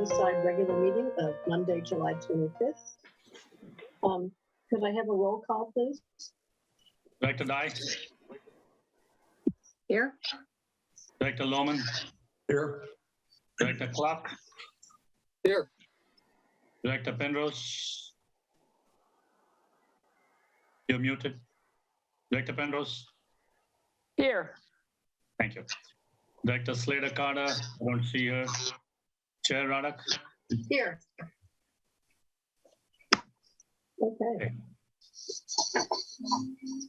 Midcoastside regular meeting of Monday, July 25th. Could I have a roll call, please? Director Dye. Here. Director Lohman. Here. Director Clark. Here. Director Penrose. You're muted. Director Penrose. Here. Thank you. Director Slater Carter, I don't see her. Chair Radek. Here. Okay.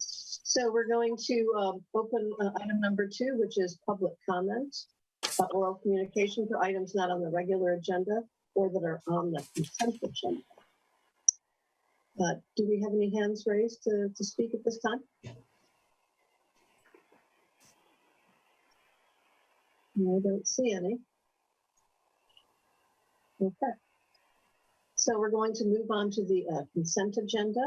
So we're going to open item number 2, which is public comment, oral communication for items not on the regular agenda or that are on the consent agenda. Do we have any hands raised to speak at this time? I don't see any. Okay. So we're going to move on to the consent agenda.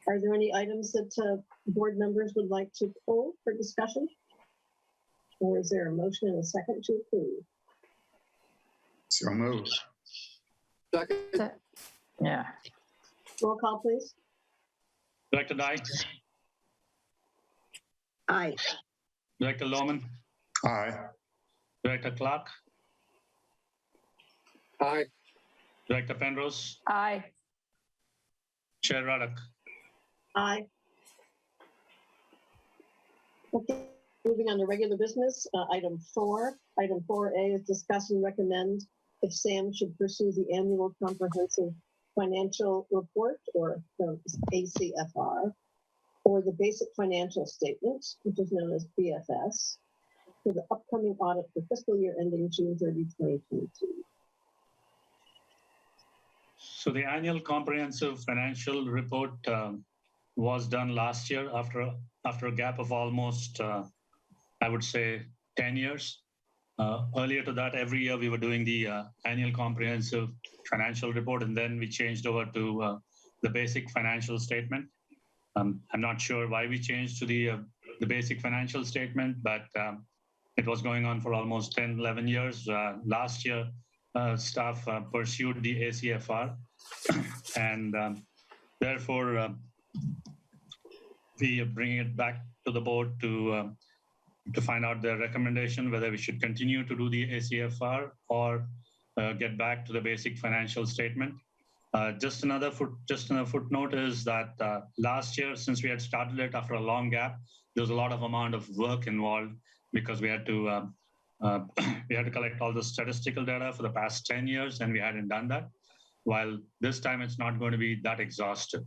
Are there any items that board members would like to pull for discussion? Or is there a motion and a second to approve? So moved. Second. Yeah. Roll call, please. Director Dye. Aye. Director Lohman. Aye. Director Clark. Aye. Director Penrose. Aye. Chair Radek. Aye. Okay, moving on to regular business, item 4. Item 4A is discuss and recommend if SAM should pursue the annual comprehensive financial report, or ACFR, or the basic financial statement, which is known as BFS, for the upcoming audit for fiscal year ending June 30, 2022. So the annual comprehensive financial report was done last year after a gap of almost, I would say, 10 years. Earlier to that, every year we were doing the annual comprehensive financial report, and then we changed over to the basic financial statement. I'm not sure why we changed to the basic financial statement, but it was going on for almost 10, 11 years. Last year, staff pursued the ACFR, and therefore we are bringing it back to the board to find out their recommendation, whether we should continue to do the ACFR or get back to the basic financial statement. Just another footnote is that last year, since we had started it after a long gap, there was a lot of amount of work involved because we had to collect all the statistical data for the past 10 years, and we hadn't done that. While this time it's not going to be that exhaustive.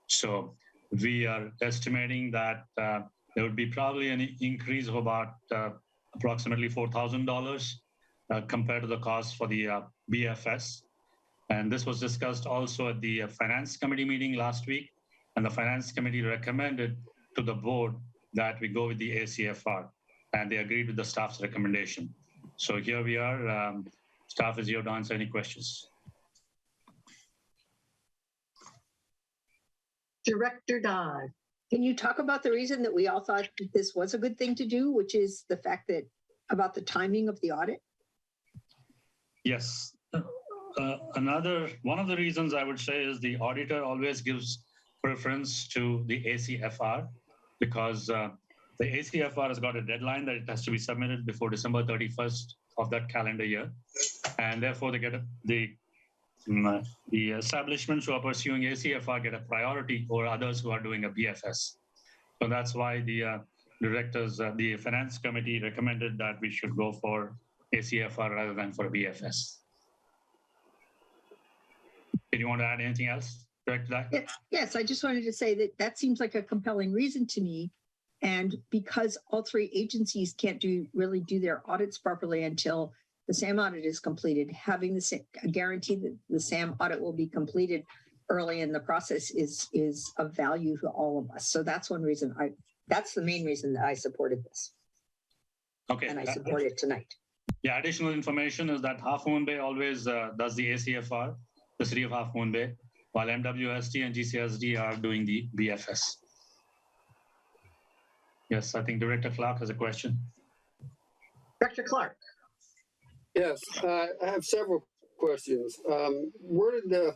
So we are estimating that there would be probably an increase of about approximately $4,000 compared to the cost for the BFS. And this was discussed also at the Finance Committee meeting last week. And the Finance Committee recommended to the board that we go with the ACFR. And they agreed with the staff's recommendation. So here we are. Staff is here to answer any questions. Director Dye. Can you talk about the reason that we all thought that this was a good thing to do, which is the fact that about the timing of the audit? Yes. One of the reasons I would say is the auditor always gives preference to the ACFR because the ACFR has got a deadline that it has to be submitted before December 31st of that calendar year. And therefore they get the establishments who are pursuing ACFR get a priority over others who are doing a BFS. So that's why the directors, the Finance Committee recommended that we should go for ACFR rather than for BFS. Did you want to add anything else, Director Dye? Yes, I just wanted to say that that seems like a compelling reason to me. And because all 3 agencies can't really do their audits properly until the SAM audit is completed, having a guarantee that the SAM audit will be completed early in the process is of value to all of us. So that's one reason that's the main reason that I supported this. Okay. And I support it tonight. Yeah, additional information is that Half Moon Bay always does the ACFR, the city of Half Moon Bay, while MWSD and GCSD are doing the BFS. Yes, I think Director Clark has a question. Director Clark. Yes, I have several questions. Where did the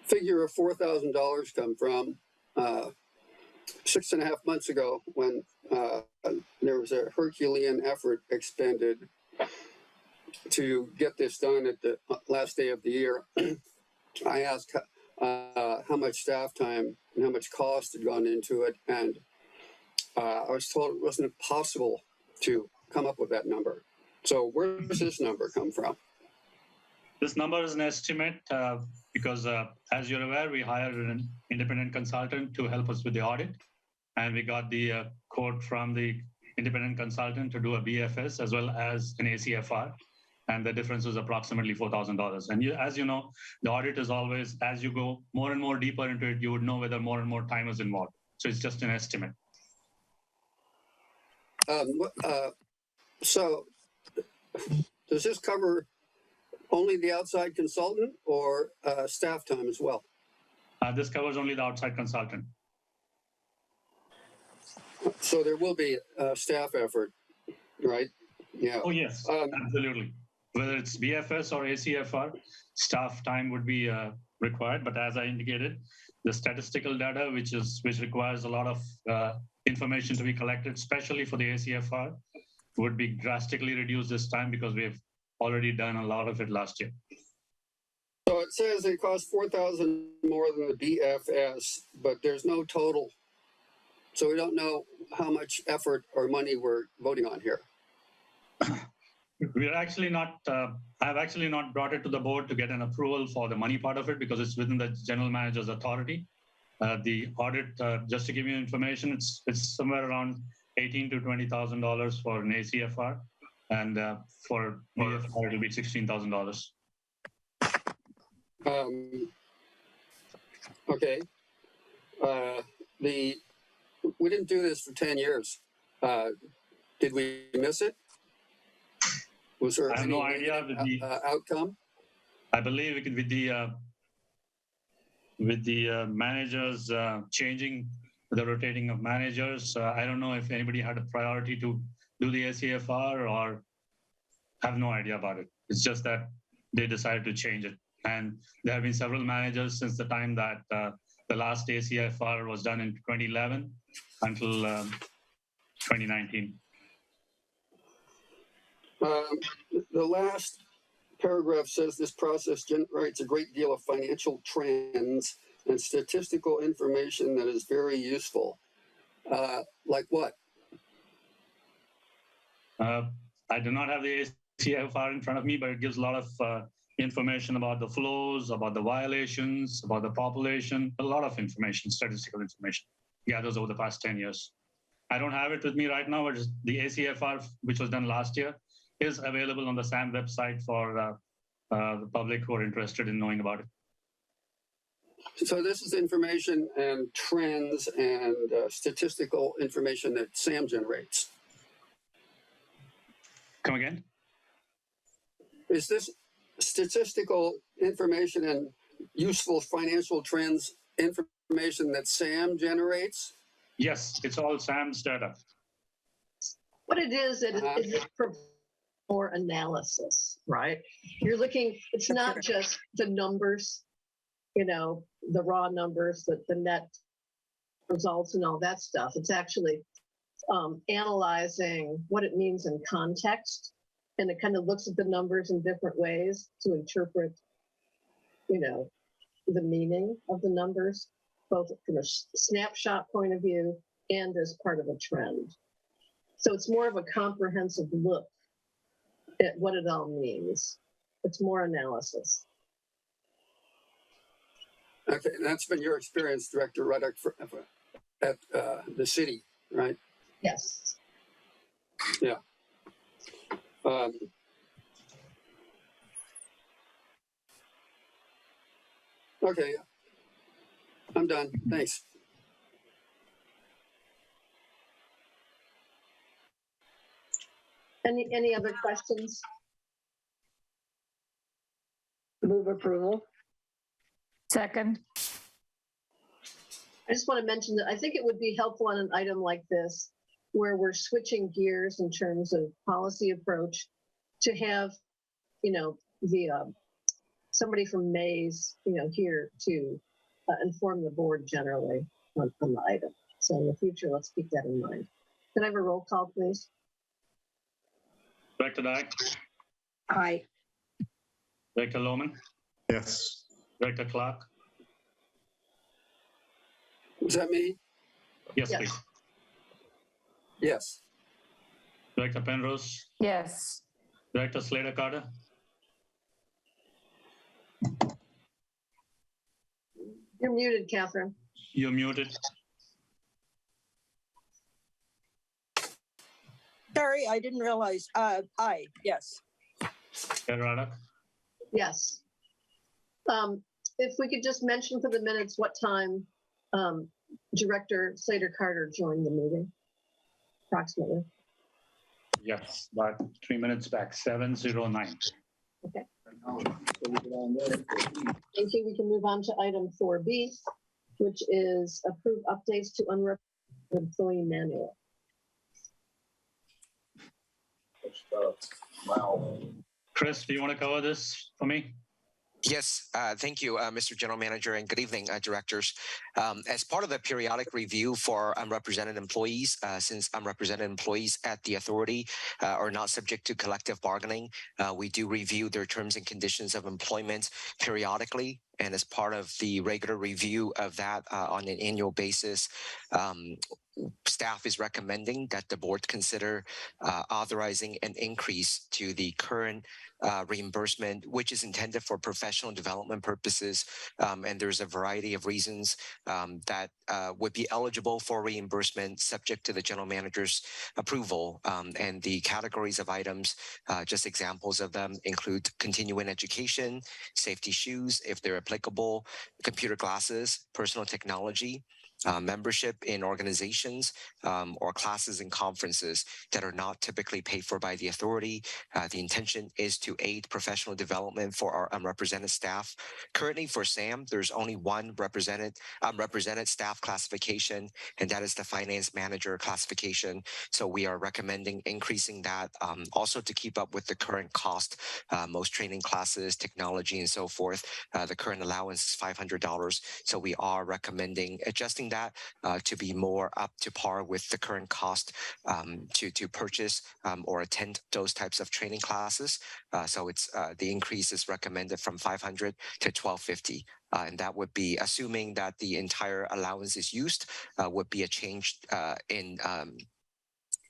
figure of $4,000 come from 6.5 months ago when there was a Herculean effort expended to get this done at the last day of the year? I asked how much staff time and how much cost had gone into it, and I was told it wasn't possible to come up with that number. So where does this number come from? This number is an estimate because, as you're aware, we hired an independent consultant to help us with the audit. And we got the quote from the independent consultant to do a BFS as well as an ACFR. And the difference was approximately $4,000. And as you know, the audit is always, as you go more and more deeper into it, you would know whether more and more time is involved. So it's just an estimate. So does this cover only the outside consultant or staff time as well? This covers only the outside consultant. So there will be a staff effort, right? Yeah. Oh, yes, absolutely. Whether it's BFS or ACFR, staff time would be required. But as I indicated, the statistical data, which requires a lot of information to be collected, especially for the ACFR, would be drastically reduced this time because we have already done a lot of it last year. So it says it costs $4,000 more than the BFS, but there's no total. So we don't know how much effort or money we're voting on here. We're actually not, I've actually not brought it to the board to get an approval for the money part of it because it's within the general manager's authority. The audit, just to give you information, it's somewhere around $18,000 to $20,000 for an ACFR, and for BFR it'll be $16,000. Okay. We didn't do this for 10 years. Did we miss it? Was there I have any no idea with the outcome? I believe it could with the managers changing, the rotating of managers. I don't know if anybody had a priority to do the ACFR or have no idea about it. It's just that they decided to change it. And there have been several managers since the time that the last ACFR was done in 2011 until 2019. The last paragraph says this process generates a great deal of financial trends and statistical information that is very useful. Like what? I do not have the ACFR in front of me, but it gives a lot of information about the flows, about the violations, about the population, a lot of information, statistical information gathers over the past 10 years. I don't have it with me right now, but the ACFR, which was done last year, is available on the SAM website for the public who are interested in knowing about it. So this is information and trends and statistical information that SAM generates. Come again? Is this statistical information and useful financial trends information that SAM generates? Yes, it's all SAM's data. What it is, it for more analysis, right? You're looking, it's not just the numbers, you know, the raw numbers, the net results and all that stuff. It's actually analyzing what it means in context. And it kind of looks at the numbers in different ways to interpret, you know, the meaning of the numbers, both from a snapshot point of view and as part of a trend. So it's more of a comprehensive look at what it all means. It's more analysis. Okay, and that's been your experience, Director Ruddock, at the city, right? Yes. Yeah. Okay, I'm done. Thanks. Any other questions? Move approval. Second. I just want to mention that I think it would be helpful on an item like this, where we're switching gears in terms of policy approach, to have, you know, the somebody from Mays, here to inform the board generally on the item. So in the future, let's keep that in mind. Can I have a roll call, please? Director Dyke, Aye. Director Lohman, Yes. Director Clark. Is that me? Yes, Yes. please. Yes. Director Penrose, Yes. Director Slater Carter, You're muted, Catherine. you're muted. Sorry, I didn't realize. Aye, yes. Chair Raddock, Yes. If we could just mention for the minutes what time Director Slater Carter joined the meeting, approximately. yes, about 3 minutes back, 7:09. Okay. Thank you. We can move on to item 4B, which is approve updates to unrepresented employee manual. Chris, do you want to cover this for me? Yes, thank you, Mr. General Manager, and good evening, directors. As part of the periodic review for unrepresented employees, since unrepresented employees at the authority are not subject to collective bargaining, we do review their terms and conditions of employment periodically. And as part of the regular review of that on an annual basis, staff is recommending that the board consider authorizing an increase to the current reimbursement, which is intended for professional development purposes. And there's a variety of reasons that would be eligible for reimbursement subject to the general manager's approval. And the categories of items, just examples of them, include continuing education, safety shoes, if they're applicable, computer glasses, personal technology, membership in organizations or classes and conferences that are not typically paid for by the authority. The intention is to aid professional development for our unrepresented staff. Currently for SAM, there's only one unrepresented staff classification, and that is the finance manager classification. So we are recommending increasing that also to keep up with the current cost, most training classes, technology, and so forth. The current allowance is $500. So we are recommending adjusting that to be more up to par with the current cost to purchase or attend those types of training classes. So it's the increase is recommended from $500 to $1,250. And that would be assuming that the entire allowance is used, would be a change in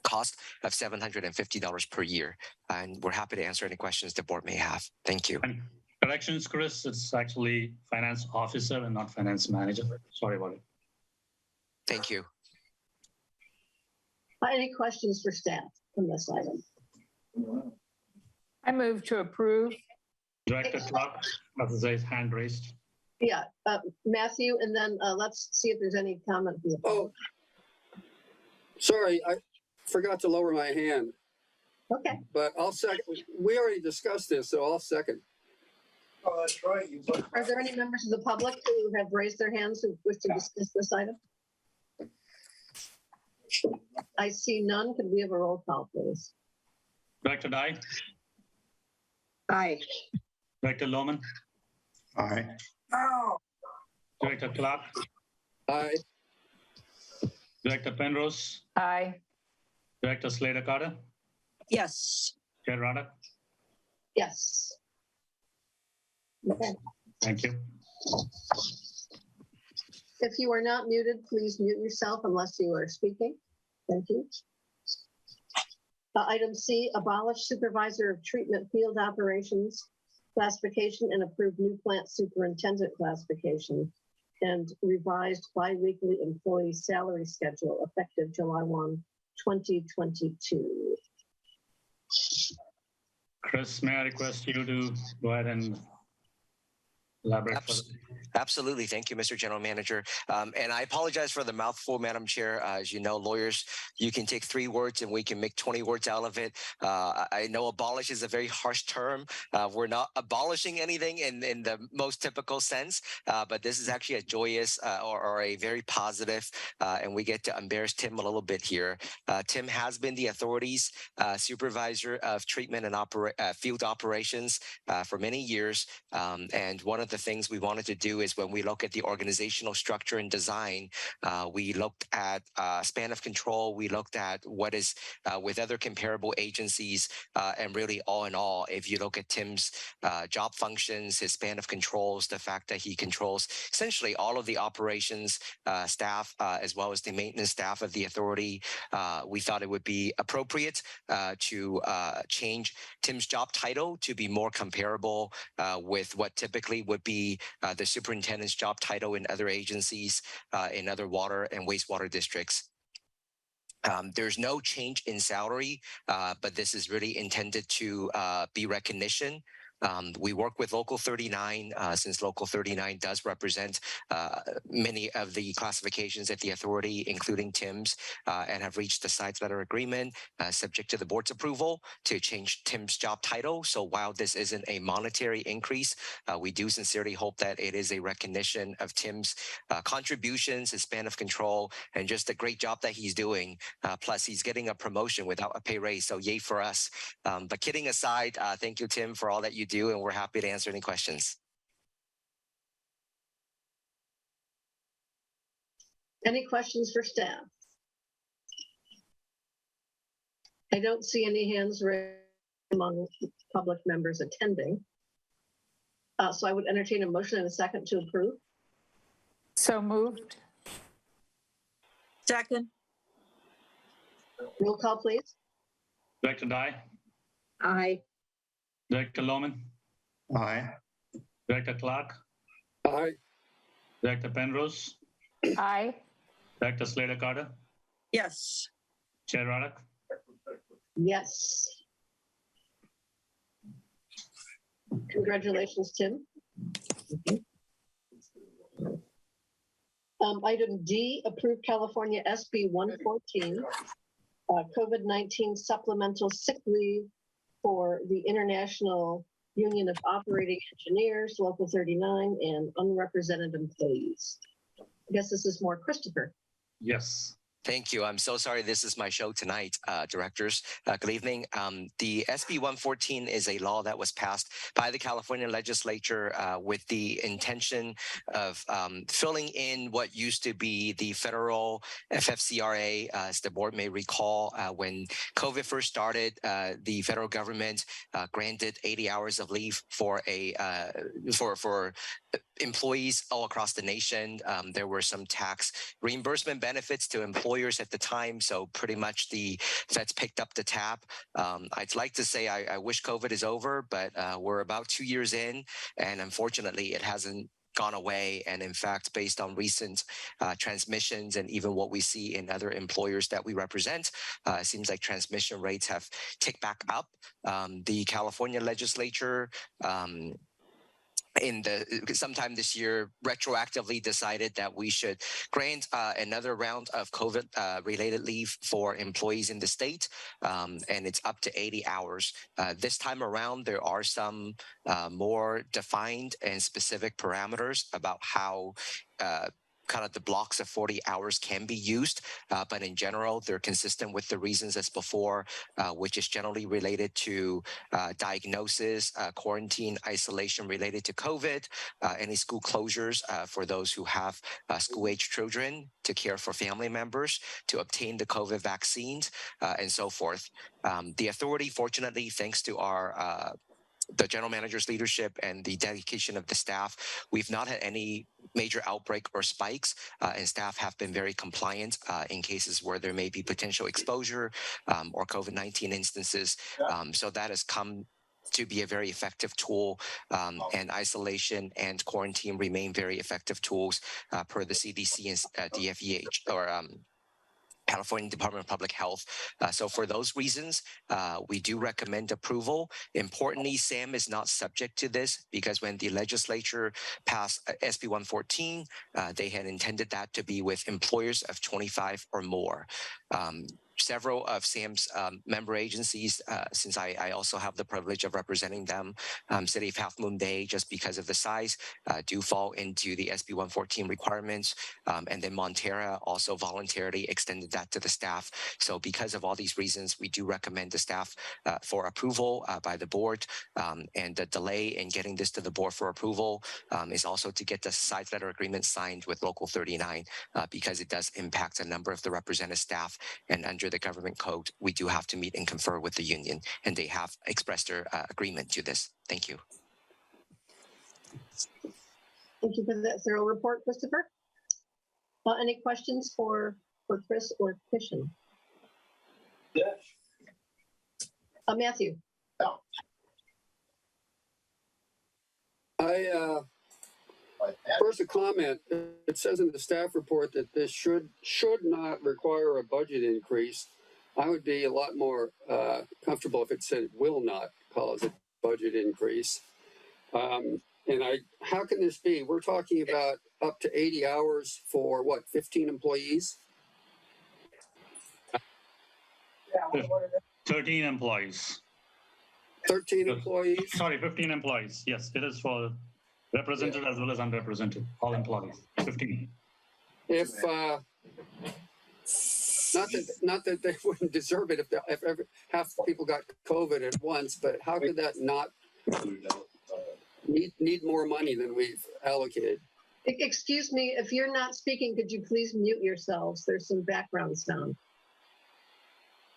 cost of $750 per year. And we're happy to answer any questions the board may have. Thank you. And corrections, Chris, it's actually finance officer and not finance manager. Sorry about it. Thank you. Any questions for staff on this item? I move to approve. Director Clark has his hand raised. Yeah, Matthew, and then let's see if there's any comment. From the public. Sorry, I forgot to lower my hand, Okay. but I'll second. We already discussed this, so I'll second. Oh, that's right. Are there any members of the public who have raised their hands who wish to discuss this item? I see none. Could we have a roll call, please? Director Dyke, Aye. Director Lohman, Aye. Director Clark, Aye. Director Penrose, Aye. Director Slater Carter, Yes. Chair Raddock. Yes. Okay. Thank you. If you are not muted, please mute yourself unless you are speaking. Thank you. Item C, abolish supervisor of treatment field operations classification and approve new plant superintendent classification and revised biweekly employee salary schedule effective July 1, 2022. Chris, may I request you to go ahead and elaborate further? Absolutely. Thank you, Mr. General Manager. And I apologize for the mouthful, Madam Chair. As you know, lawyers, you can take 3 words and we can make 20 words out of it. I know abolish is a very harsh term. We're not abolishing anything in the most typical sense, but this is actually a joyous or a very positive, and we get to embarrass Tim a little bit here. Tim has been the authority's supervisor of treatment and field operations for many years. And one of the things we wanted to do is when we look at the organizational structure and design, we looked at span of control, we looked at what is with other comparable agencies, and really all in all, if you look at Tim's job functions, his span of controls, the fact that he controls essentially all of the operations staff, as well as the maintenance staff of the authority, we thought it would be appropriate to change Tim's job title to be more comparable with what typically would be the superintendent's job title in other agencies, in other water and wastewater districts. There's no change in salary, but this is really intended to be recognition. We work with Local 39 since Local 39 does represent many of the classifications at the authority, including Tim's, and have reached the sides letter agreement subject to the board's approval to change Tim's job title. So while this isn't a monetary increase, we do sincerely hope that it is a recognition of Tim's contributions, his span of control, and just the great job that he's doing. Plus, he's getting a promotion without a pay raise, so yay for us. But kidding aside, thank you, Tim, for all that you do, and we're happy to answer any questions. Any questions for staff? I don't see any hands raised among public members attending. So I would entertain a motion and a second to approve. So moved. Second. Roll call, please. Director Dye, Aye. Director Lohman, Aye. Director Clark, Aye. Director Penrose, Aye. Director Slater Carter, Yes. Chair Raddock. Yes. Congratulations, Tim. Item D, approve California SB 114, COVID-19 supplemental sick leave for the International Union of Operating Engineers, Local 39, and unrepresented employees. I guess this is more Christopher. Yes. Thank you. I'm so sorry this is my show tonight, directors. Good evening. The SB 114 is a law that was passed by the California legislature with the intention of filling in what used to be the federal FFCRA. As the board may recall, when COVID first started, the federal government granted 80 hours of leave for for employees all across the nation. There were some tax reimbursement benefits to employees at the time. So pretty much the feds picked up the tab. I'd like to say I wish COVID is over, but we're about 2 years in, and unfortunately it hasn't gone away. And in fact, based on recent transmissions and even what we see in other employers that we represent, it seems like transmission rates have ticked back up. The California legislature sometime this year retroactively decided that we should grant another round of COVID related leave for employees in the state, and it's up to 80 hours. This time around, there are some more defined and specific parameters about how kind of the blocks of 40 hours can be used, but in general, they're consistent with the reasons as before, which is generally related to diagnosis, quarantine, isolation related to COVID, any school closures for those who have school-age children, to care for family members, to obtain the COVID vaccines, and so forth. The authority, fortunately, thanks to the general manager's leadership and the dedication of the staff, we've not had any major outbreak or spikes, and staff have been very compliant in cases where there may be potential exposure or COVID-19 instances. So that has come to be a very effective tool, and isolation and quarantine remain very effective tools per the CDC and DFEH or California Department of Public Health. So for those reasons, we do recommend approval. Importantly, SAM is not subject to this because when the legislature passed SB 114, they had intended that to be with employers of 25 or more. Several of SAM's member agencies, since I also have the privilege of representing them, City of Half Moon Bay, just because of the size, do fall into the SB 114 requirements. And then Montera also voluntarily extended that to the staff. So because of all these reasons, we do recommend the staff for approval by the board. And the delay in getting this to the board for approval is also to get the side letter agreement signed with Local 39 because it does impact a number of the represented staff. And under the government code, we do have to meet and confer with the union, and they have expressed their agreement to this. Thank you. Thank you for that thorough report, Christopher. Any questions for Chris or Kishan? Yes. Matthew. First, a comment. It says in the staff report that this should not require a budget increase. I would be a lot more comfortable if it said it will not cause a budget increase. How can this be? We're talking about up to 80 hours for what, 15 employees? 13 employees. 13 employees? Sorry, 15 employees. Yes, it is for represented as well as unrepresented, all employees, 15. If not that they wouldn't deserve it if half the people got COVID at once, but how could that not need more money than we've allocated? Excuse me, if you're not speaking, could you please mute yourselves? There's some background sound.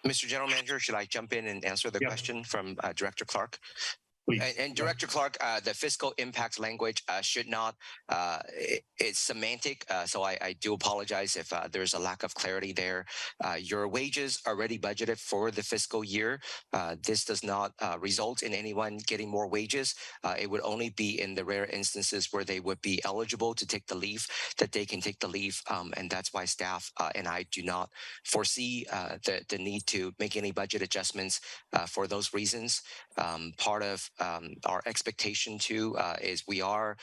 Mr. General Manager, should I jump in and answer the question from Director Clark? Please. And Director Clark, the fiscal impact language should not, it's semantic, so I do apologize if there's a lack of clarity there. Your wages are already budgeted for the fiscal year. This does not result in anyone getting more wages. It would only be in the rare instances where they would be eligible to take the leave, that they can take the leave, and that's why staff and I do not foresee the need to make any budget adjustments for those reasons. Part of our expectation too is we are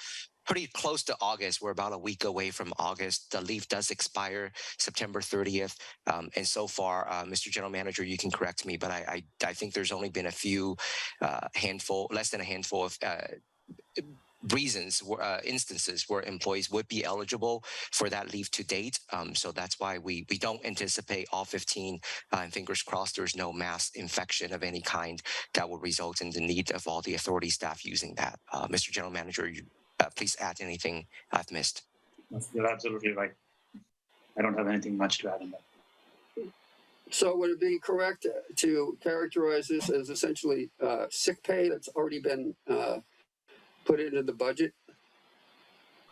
pretty close to August. We're about a week away from August. The leave does expire September 30th. And so far, Mr. General Manager, you can correct me, but I think there's only been a few less than a handful of instances where employees would be eligible for that leave to date. So that's why we don't anticipate all 15, and fingers crossed there's no mass infection of any kind that will result in the need of all the authority staff using that. Mr. General Manager, please add anything I've missed. You're absolutely right. I don't have anything much to add on that. So would it be correct to characterize this as essentially sick pay that's already been put into the budget?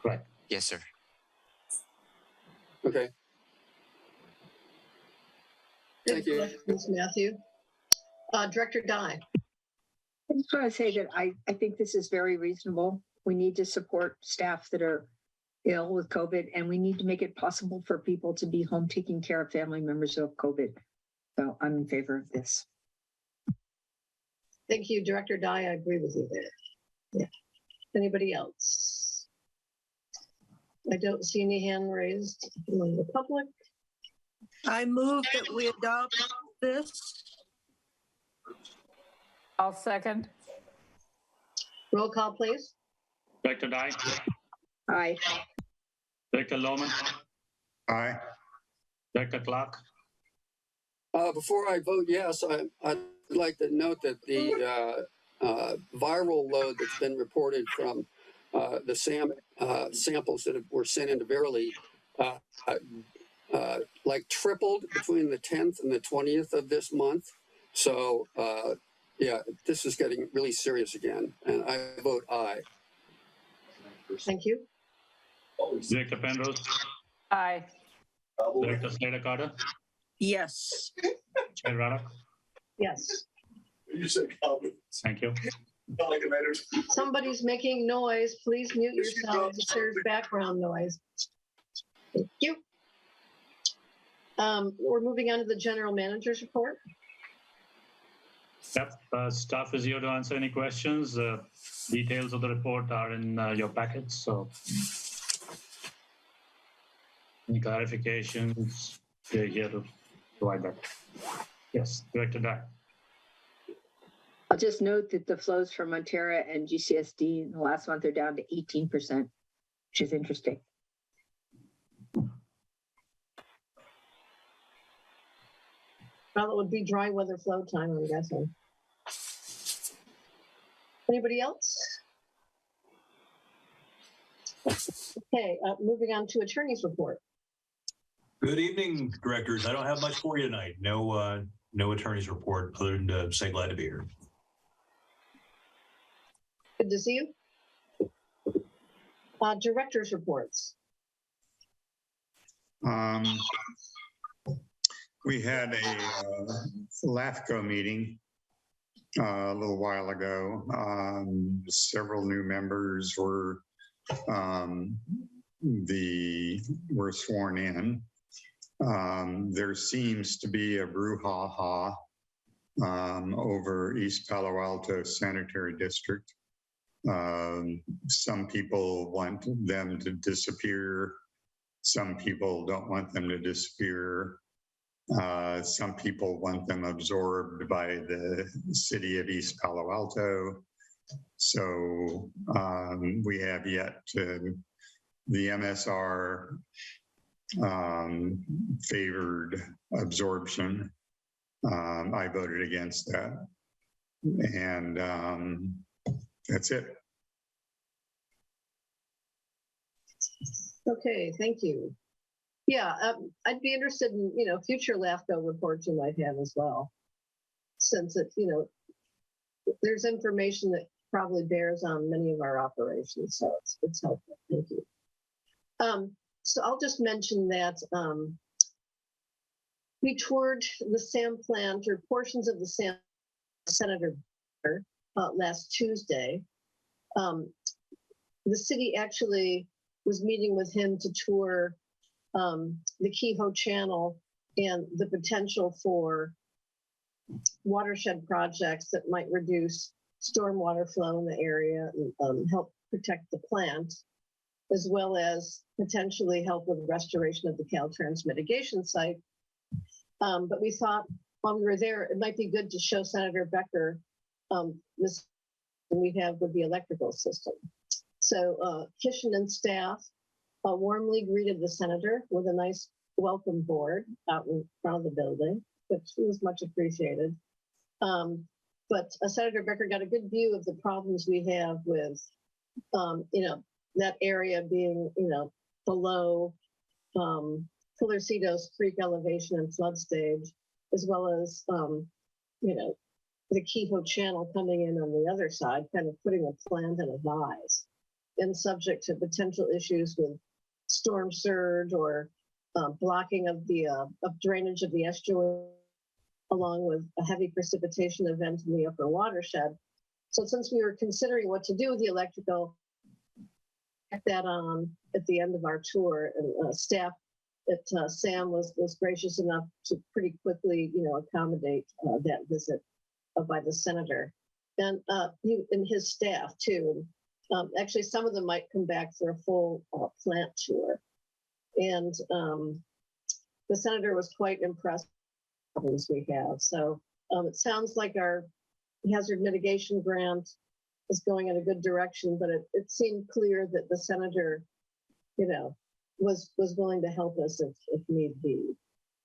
Correct. Yes, sir. Okay. Good Thank you. questions, Matthew. Director Dye. I just want to say that I think this is very reasonable. We need to support staff that are ill with COVID, and we need to make it possible for people to be home taking care of family members who have COVID. So I'm in favor of this. Thank you, Director Dye. I agree with you there. Yeah. Anybody else? I don't see any hand raised among the public. I move that we adopt this. I'll second. Roll call, please. Director Dye, Aye. Director Lohman, Aye. Director Clark. Before I vote yes, I'd like to note that the viral load that's been reported from the samples that were sent into Verily like tripled between the 10th and the 20th of this month. So yeah, this is getting really serious again, and I vote aye. Thank you. Director Penrose, Aye. Director Slater Carter, Yes. Chair Rada. Yes. You said comment. Thank you. Not like it matters. Somebody's making noise. Please mute yourselves if there's background noise. Thank you. We're moving on to the general manager's report. Yep, staff is here to answer any questions. Details of the report are in your packets. So, any clarifications, they're here to provide that. Yes, Director Dye. I'll just note that the flows from Montera and GCSD in the last month are down to 18%, which is interesting. Well, it would be dry weather flow time, I'm guessing. Anybody else? Okay, moving on to attorney's report. Good evening, directors. I don't have much for you tonight. No attorney's report other than to say glad to be here. Good to see you. Director's reports. We had a LAFCO meeting a little while ago. Several new members were sworn in. There seems to be a brouhaha over East Palo Alto Sanitary District. Some people want them to disappear. Some people don't want them to disappear. Some people want them absorbed by the city of East Palo Alto. So we have yet to, the MSR favored absorption. I voted against that. And that's it. Okay, thank you. Yeah, I'd be interested in, future LAFCO reports you might have as well. Since it, there's information that probably bears on many of our operations, so it's helpful. Thank you. So I'll just mention that we toured the SAM plant or portions of the SAM Senator last Tuesday. The city actually was meeting with him to tour the Kehoe Channel and the potential for watershed projects that might reduce stormwater flow in the area and help protect the plant, as well as potentially help with restoration of the Caltrans mitigation site. But we thought while we were there, it might be good to show Senator Becker this we have with the electrical system. So Kishen and staff warmly greeted the senator with a nice welcome board out in front of the building, which was much appreciated. But Senator Becker got a good view of the problems we have with, that area being, below Pillarcitos Creek elevation and flood stage, as well as, the Kehoe Channel coming in on the other side, kind of putting a plant in a vise, and subject to potential issues with storm surge or blocking of the of drainage of the estuary, along with a heavy precipitation event in the upper watershed. So since we were considering what to do with the electrical, get that on at the end of our tour, and staff at SAM was gracious enough to pretty quickly, accommodate that visit by the senator and his staff too. Actually, some of them might come back for a full plant tour. And the senator was quite impressed with the problems we have. So it sounds like our hazard mitigation grant is going in a good direction, but it seemed clear that the senator, was willing to help us if need be.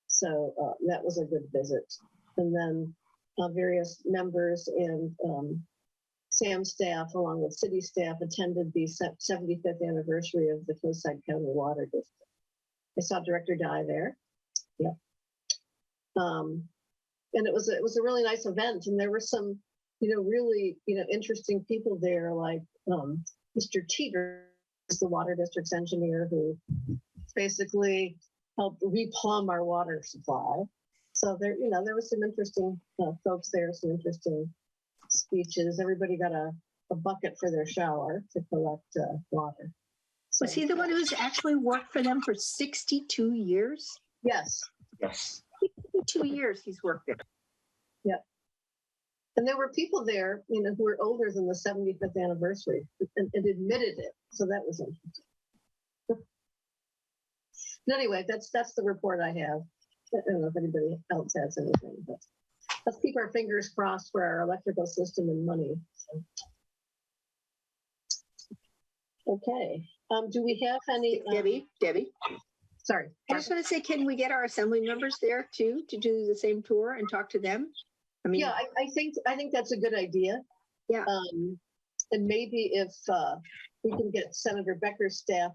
So that was a good visit. And then various members and SAM staff, along with city staff, attended the 75th anniversary of the Coastside County Water District. I saw Director Dye there. Yeah. And it was a really nice event, and there were some, really, interesting people there, like Mr. Teeter, the water district's engineer, who basically helped replumb our water supply. So there, there was some interesting folks there, some interesting speeches. Everybody got a bucket for their shower to collect water. So, Was he the one who's actually worked for them for 62 years? yes. Yes. 2 years he's worked there. And there were people there, you know, who were older than the 75th anniversary and admitted it. So that was interesting. But anyway, that's the report I have. I don't know if anybody else has anything, but let's keep our fingers crossed for our electrical system and money. So. Okay. Do we have any? Debbie, Sorry. I just want to say, can we get our assembly members there too to do the same tour and talk to them? I mean, Yeah, I think that's a good idea. Yeah. And maybe if we can get Senator Becker's staff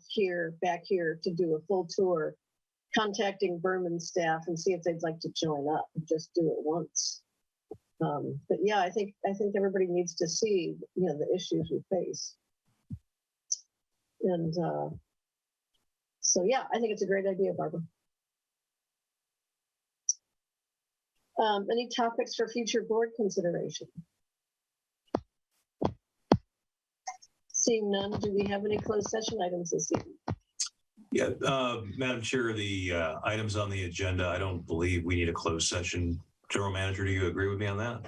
back here to do a full tour, contacting Berman's staff and see if they'd like to join up and just do it once. But yeah, I think everybody needs to see, you know, the issues we face. And so yeah, I think it's a great idea, Barbara. Any topics for future board consideration? Seeing none, do we have any closed session items this evening? Yeah, Madam Chair, the items on the agenda, I don't believe we need a closed session. General Manager, do you agree with me on that?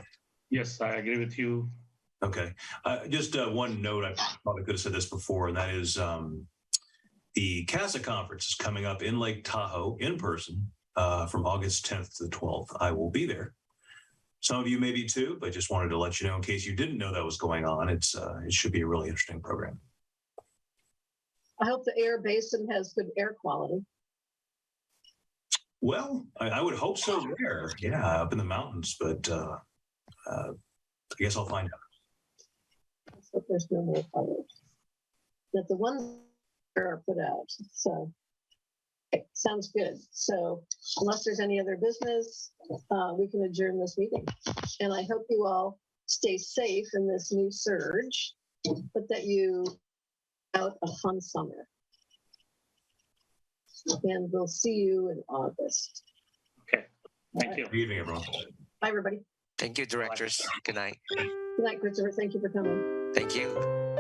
Yes, I agree with you. Okay. Just one note, I probably could have said this before, and that is the CASA conference is coming up in Lake Tahoe in person from August 10th to the 12th. I will be there. Some of you may be too, but just wanted to let you know in case you didn't know that was going on. It should be a really interesting program. I hope the air basin has good air quality. Well, I would hope so there. Yeah, up in the mountains, but I guess I'll find out. Let's hope there's no more fires. That the ones that are put out. So okay, sounds good. So unless there's any other business, we can adjourn this meeting. And I hope you all stay safe in this new surge, but that you out a fun summer. And we'll see you in August. Okay. Thank you. Good evening, everyone. Bye, everybody. Thank you, directors. Good night. Good night, Christopher. Thank you for coming. Thank you.